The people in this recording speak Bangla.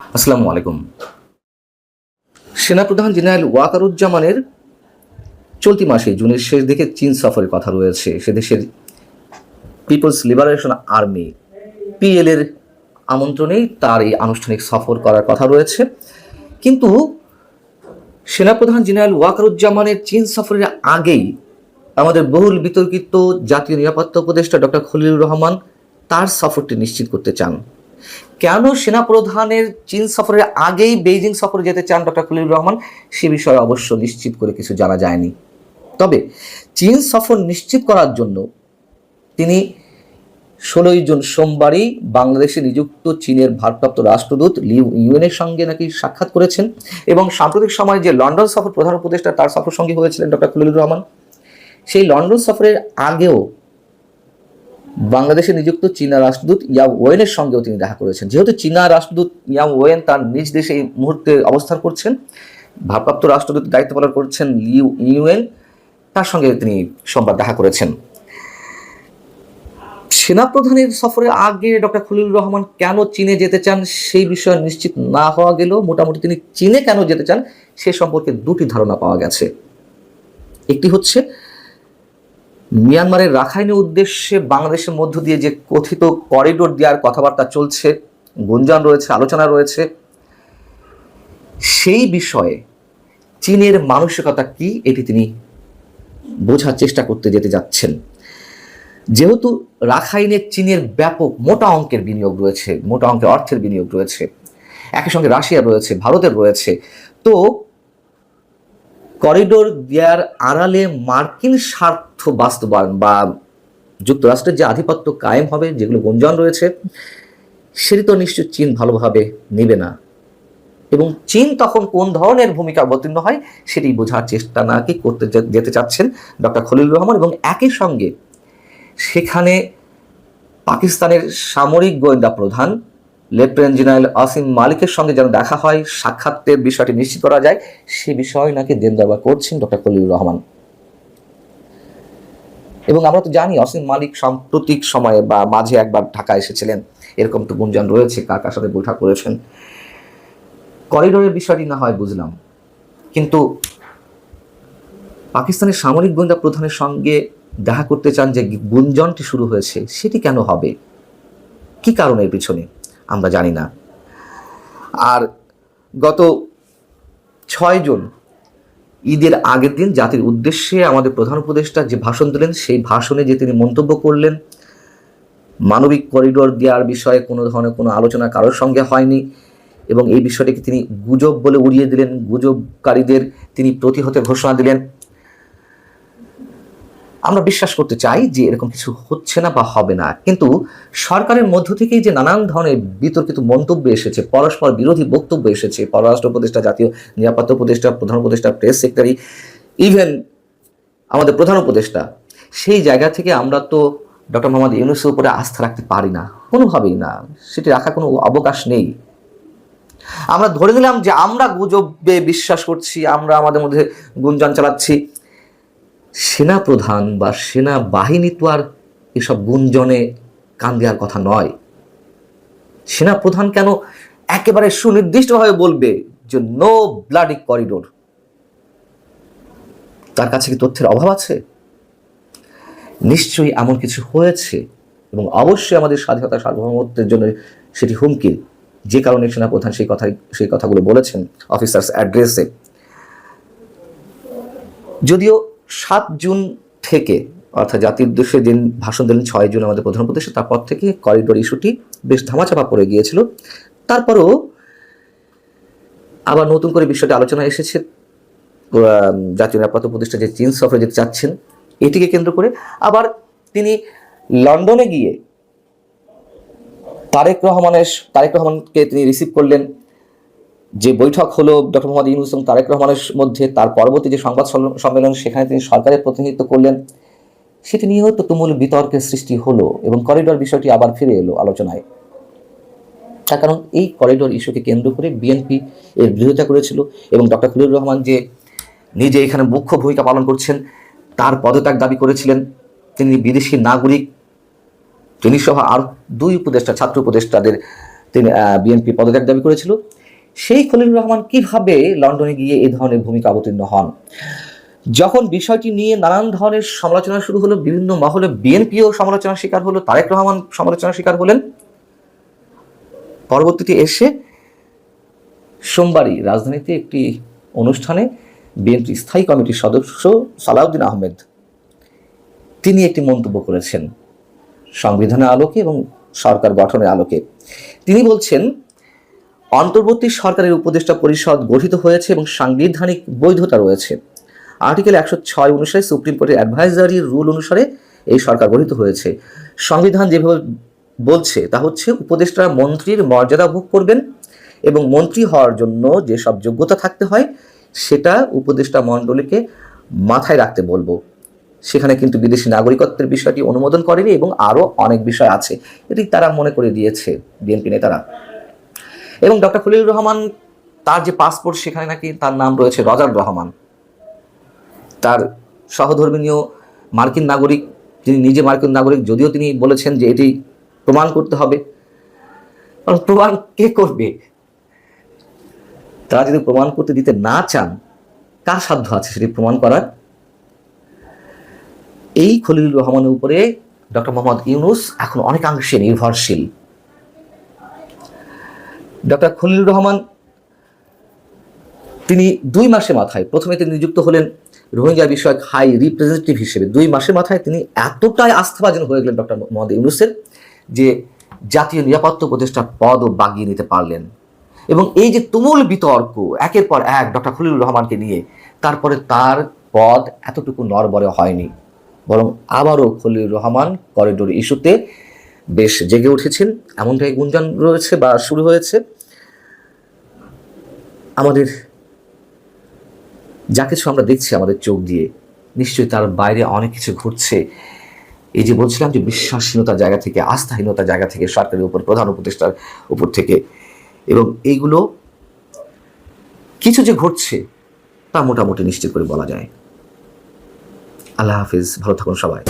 আসসালামু আলাইকুম। সেনাপ্রধান জেনারেল ওয়াকারুজ্জামানের চলতি মাসে জুনের শেষ দিকে চীন সফরের কথা রয়েছে। সে দেশের পিপলস লিবারেশন আর্মি পিএল এর আমন্ত্রণেই তার এই আনুষ্ঠানিক সফর করার কথা রয়েছে। কিন্তু সেনাপ্রধান জেনারেল ওয়াকারুজ্জামানের চীন সফরের আগেই আমাদের বহুল বিতর্কিত জাতীয় নিরাপত্তা উপদেষ্টা ডক্টর খলিলুর রহমান তার সফরটি নিশ্চিত করতে চান। কেন সেনাপ্রধানের চীন সফরের আগেই বেইজিং সফরে যেতে চান ডক্টর খলিলুর রহমান, সে বিষয়ে অবশ্য নিশ্চিত করে কিছু জানা যায়নি। তবে চীন সফর নিশ্চিত করার জন্য তিনি 16 জুন সোমবারই বাংলাদেশে নিযুক্ত চীনের ভারপ্রাপ্ত রাষ্ট্রদূত লিউ ইউয়েনের সঙ্গে নাকি সাক্ষাৎ করেছেন এবং সাম্প্রতিক সময়ে যে লন্ডন সফর প্রধান উপদেষ্টা তার সফর সঙ্গী হয়েছিলেন ডক্টর খলিলুর রহমান, সেই লন্ডন সফরের আগেও বাংলাদেশে নিযুক্ত চীনা রাষ্ট্রদূত ইয়াও ওয়েনের সঙ্গেও তিনি দেখা করেছেন। যেহেতু চীনা রাষ্ট্রদূত ইয়াও ওয়েন তার নিজ দেশে এই মুহূর্তে অবস্থান করছেন, ভারপ্রাপ্ত রাষ্ট্রদূত দায়িত্ব পালন করছেন লিউ ইউয়েন, তার সঙ্গে তিনি সোমবার দেখা করেছেন। সেনাপ্রধানের সফরের আগে ডক্টর খলিলুর রহমান কেন চীনে যেতে চান সেই বিষয়ে নিশ্চিত না হওয়া গেলেও মোটামুটি তিনি চীনে কেন যেতে চান সে সম্পর্কে দুটি ধারণা পাওয়া গেছে। একটি হচ্ছে মিয়ানমারের রাখাইনের উদ্দেশ্যে বাংলাদেশের মধ্য দিয়ে যে কথিত করিডোর দেওয়ার কথাবার্তা চলছে, গুঞ্জন রয়েছে, আলোচনা রয়েছে, সেই বিষয়ে চীনের মানসিকতা কি এটি তিনি বোঝার চেষ্টা করতে যেতে যাচ্ছেন। যেহেতু রাখাইনে চীনের ব্যাপক মোটা অঙ্কের বিনিয়োগ রয়েছে, মোটা অঙ্কের অর্থের বিনিয়োগ রয়েছে, একই সঙ্গে রাশিয়া রয়েছে, ভারতের রয়েছে, তো করিডোর দেওয়ার আড়ালে মার্কিন স্বার্থ বাস্তবায়ন বা যুক্তরাষ্ট্রের যে আধিপত্য কায়েম হবে, যেগুলো গুঞ্জন রয়েছে, সেটি তো নিশ্চয় চীন ভালোভাবে নেবে না। এবং চীন তখন কোন ধরনের ভূমিকা অবতীর্ণ হয় সেটি বোঝার চেষ্টা নাকি করতে যেতে চাচ্ছেন ডক্টর খলিলুর রহমান। এবং একই সঙ্গে সেখানে পাকিস্তানের সামরিক গোয়েন্দা প্রধান লেফটেন্যান্ট জেনারেল আসিম মালিকের সঙ্গে যেন দেখা হয়, সাক্ষাতের বিষয়টি নিশ্চিত করা যায়, সে বিষয় নাকি দেনদরবার করছেন ডক্টর খলিলুর রহমান। এবং আমরা তো জানি আসিম মালিক সাম্প্রতিক সময়ে বা মাঝে একবার ঢাকা এসেছিলেন, এরকম তো গুঞ্জন রয়েছে, কার কার সাথে বৈঠক করেছেন। করিডোরের বিষয়টি না হয় বুঝলাম, কিন্তু পাকিস্তানের সামরিক গোয়েন্দা প্রধানের সঙ্গে দেখা করতে চান যে গুঞ্জনটি শুরু হয়েছে, সেটি কেন হবে, কি কারণের পিছনে আমরা জানি না। আর গত 6 জুন ঈদের আগের দিন জাতির উদ্দেশ্যে আমাদের প্রধান উপদেষ্টা যে ভাষণ দিলেন, সেই ভাষণে যে তিনি মন্তব্য করলেন মানবিক করিডোর দেওয়ার বিষয়ে কোনো ধরনের কোনো আলোচনা কারোর সঙ্গে হয়নি এবং এই বিষয়টিকে তিনি গুজব বলে উড়িয়ে দিলেন, গুজবকারীদের তিনি প্রতিহতের ঘোষণা দিলেন। আমরা বিশ্বাস করতে চাই যে এরকম কিছু হচ্ছে না বা হবে না, কিন্তু সরকারের মধ্য থেকেই যে নানান ধরনের বিতর্কিত মন্তব্য এসেছে, পরস্পর বিরোধী বক্তব্য এসেছে, পররাষ্ট্র উপদেষ্টা, জাতীয় নিরাপত্তা উপদেষ্টা, প্রধান উপদেষ্টা, প্রেস সেক্রেটারি, ইভেন আমাদের প্রধান উপদেষ্টা, সেই জায়গা থেকে আমরা তো ডক্টর মোহাম্মদ ইউনূসের উপরে আস্থা রাখতে পারি না, কোনোভাবেই না, সেটি রাখার কোনো অবকাশ নেই। আমরা ধরে নিলাম যে আমরা গুজবে বিশ্বাস করছি, আমরা আমাদের মধ্যে গুঞ্জন চালাচ্ছি। সেনাপ্রধান বা সেনা বাহিনী তো আর এসব গুঞ্জনে কান দেওয়ার কথা নয়। সেনাপ্রধান কেন একেবারে সুনির্দিষ্টভাবে বলবে যে নো ব্লাডি করিডোর? তার কাছে কি তথ্যের অভাব আছে? নিশ্চয়ই এমন কিছু হয়েছে এবং অবশ্যই আমাদের স্বাধীনতা সার্বভৌমত্বের জন্য সেটি হুমকি, যে কারণে সেনাপ্রধান সেই কথাগুলো বলেছেন অফিসার্স অ্যাড্রেসে। যদিও 7 জুন থেকে, অর্থাৎ জাতির উদ্দেশ্যে দিন ভাষণ দিলেন 6 জুন আমাদের প্রধান উপদেষ্টা, তারপর থেকে করিডোর ইস্যুটি বেশ ধামাচাপা পড়ে গিয়েছিল। তারপরও আবার নতুন করে বিষয়টি আলোচনা এসেছে। জাতীয় নিরাপত্তা উপদেষ্টা যে চীন সফরে যেতে চাচ্ছেন, এটিকে কেন্দ্র করে আবার তিনি লন্ডনে গিয়ে তারেক রহমানকে তিনি রিসিভ করলেন। যে বৈঠক হলো ডক্টর মোহাম্মদ ইউনূস এবং তারেক রহমানের মধ্যে, তার পরবর্তী যে সংবাদ সম্মেলন, সেখানে তিনি সরকারের প্রতিনিধিত্ব করলেন, সেটি নিয়েও তো তুমুল বিতর্কের সৃষ্টি হলো এবং করিডোর বিষয়টি আবার ফিরে এলো আলোচনায়। তার কারণ এই করিডোর ইস্যুকে কেন্দ্র করে বিএনপি এর বিরোধিতা করেছিল এবং ডক্টর খলিলুর রহমান যে নিজে এখানে মুখ্য ভূমিকা পালন করছেন, তার পদত্যাগ দাবি করেছিলেন। তিনি বিদেশি নাগরিক, তিনি সহ আর 2 উপদেষ্টা, ছাত্র উপদেষ্টাদের তিনি বিএনপি পদত্যাগ দাবি করেছিল। সেই খলিলুর রহমান কিভাবে লন্ডনে গিয়ে এই ধরনের ভূমিকা অবতীর্ণ হন? যখন বিষয়টি নিয়ে নানান ধরনের সমালোচনা শুরু হলো, বিভিন্ন মহলে বিএনপিও সমালোচনার শিকার হলো, তারেক রহমান সমালোচনার শিকার হলেন। পরবর্তীতে এসে সোমবারই রাজধানীতে একটি অনুষ্ঠানে বিএনপি স্থায়ী কমিটির সদস্য সালাউদ্দিন আহমেদ তিনি একটি মন্তব্য করেছেন সংবিধানের আলোকে এবং সরকার গঠনের আলোকে। তিনি বলছেন, অন্তর্বর্তী সরকারের উপদেষ্টা পরিষদ গঠিত হয়েছে এবং সাংবিধানিক বৈধতা রয়েছে। আর্টিকেল 106 অনুসারে সুপ্রিম কোর্টের অ্যাডভাইজারি রুল অনুসারে এই সরকার গঠিত হয়েছে। সংবিধান যেভাবে বলছে তা হচ্ছে উপদেষ্টারা মন্ত্রীর মর্যাদা ভোগ করবেন এবং মন্ত্রী হওয়ার জন্য যেসব যোগ্যতা থাকতে হয় সেটা উপদেষ্টা মণ্ডলীকে মাথায় রাখতে বলবো। সেখানে কিন্তু বিদেশি নাগরিকত্বের বিষয়টি অনুমোদন করেনি এবং আরও অনেক বিষয় আছে, এটি তারা মনে করে দিয়েছে বিএনপি নেতারা। এবং ডক্টর খলিলুর রহমান তার যে পাসপোর্ট সেখানে নাকি তার নাম রয়েছে রজার রহমান। তার সহধর্মিনীয় মার্কিন নাগরিক, তিনি নিজে মার্কিন নাগরিক, যদিও তিনি বলেছেন যে এটি প্রমাণ করতে হবে। প্রমাণ কে করবে? তারা যদি প্রমাণ করতে দিতে না চান, কার সাধ্য আছে সেটি প্রমাণ করার? এই খলিলুর রহমানের উপরে ডক্টর মোহাম্মদ ইউনূস এখন অনেকাংশে নির্ভরশীল। ডক্টর খলিলুর রহমান তিনি 2 মাসের মাথায়, প্রথমে তিনি নিযুক্ত হলেন রোহিঙ্গা বিষয়ক হাই রিপ্রেজেন্টেটিভ হিসেবে। 2 মাসের মাথায় তিনি এতটাই আস্থাভাজন হয়ে গেলেন ডক্টর মোহাম্মদ ইউনূসের যে জাতীয় নিরাপত্তা উপদেষ্টার পদও বাগিয়ে নিতে পারলেন। এবং এই যে তুমুল বিতর্ক একের পর এক ডক্টর খলিলুর রহমানকে নিয়ে, তারপরে তার পদ এতটুকু নড়বড়ে হয়নি, বরং আবারও খলিলুর রহমান করিডোর ইস্যুতে বেশ জেগে উঠেছেন, এমনটাই গুঞ্জন রয়েছে বা শুরু হয়েছে। আমাদের যা কিছু আমরা দেখছি আমাদের চোখ দিয়ে, নিশ্চয়ই তার বাইরে অনেক কিছু ঘটছে। এই যে বলছিলাম যে বিশ্বাসহীনতার জায়গা থেকে, আস্থাহীনতার জায়গা থেকে, সরকারের উপর, প্রধান উপদেষ্টার উপর থেকে, এবং এইগুলো কিছু যে ঘটছে তা মোটামুটি নিশ্চিত করে বলা যায়। আল্লাহ হাফিজ, ভালো থাকুন সবাই।